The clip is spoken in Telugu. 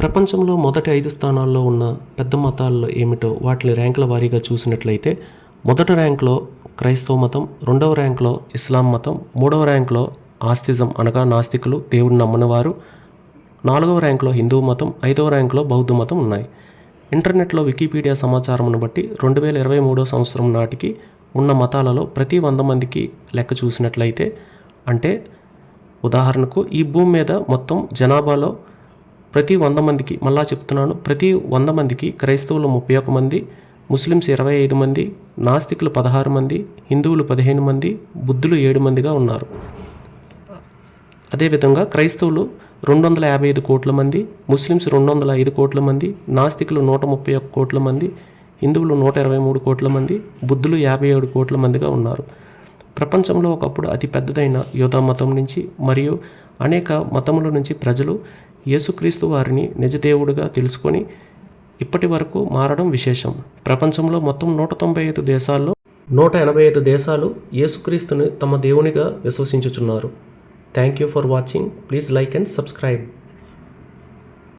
ప్రపంచంలో మొదటి 5 స్థానాల్లో ఉన్న పెద్ద మతాల్లో ఏమిటో వాటి ర్యాంకుల వారీగా చూసినట్లయితే మొదటి ర్యాంక్లో క్రైస్తవ మతం, రెండవ ర్యాంక్లో ఇస్లాం మతం, మూడవ ర్యాంక్లో ఆస్తిజం అనగా నాస్తికులు, దేవుడిని నమ్మనివారు, నాలుగవ ర్యాంక్లో హిందూ మతం, ఐదవ ర్యాంక్లో బౌద్ధ మతం ఉన్నాయి. ఇంటర్నెట్లో వికీపీడియా సమాచారంను బట్టి 2023 సంవత్సరం నాటికి ఉన్న మతాలలో ప్రతి 100 మందికి లెక్క చూసినట్లయితే, అంటే ఉదాహరణకు ఈ భూమి మీద మొత్తం జనాభాలో ప్రతి 100 మందికి, మళ్ళా చెప్తున్నాను, ప్రతి 100 మందికి క్రైస్తవులు 31 మంది, ముస్లిమ్స్ 25 మంది, నాస్తికులు 16 మంది, హిందువులు 15 మంది, బుద్ధులు 7 మందిగా ఉన్నారు. అదేవిధంగా క్రైస్తవులు 255 కోట్ల మంది, ముస్లిమ్స్ 205 కోట్ల మంది, నాస్తికులు 131 కోట్ల మంది, హిందువులు 123 కోట్ల మంది, బుద్ధులు 57 కోట్ల మందిగా ఉన్నారు. ప్రపంచంలో ఒకప్పుడు అతి పెద్దదైన యూదా మతం నుంచి మరియు అనేక మతముల నుంచి ప్రజలు యేసుక్రీస్తు వారిని నిజదేవుడిగా తెలుసుకొని ఇప్పటి వరకు మారడం విశేషం. ప్రపంచంలో మొత్తం 195 దేశాల్లో 185 దేశాలు యేసుక్రీస్తుని తమ దేవునిగా విశ్వసించుచున్నారు. Thank you for watching. Please like and subscribe.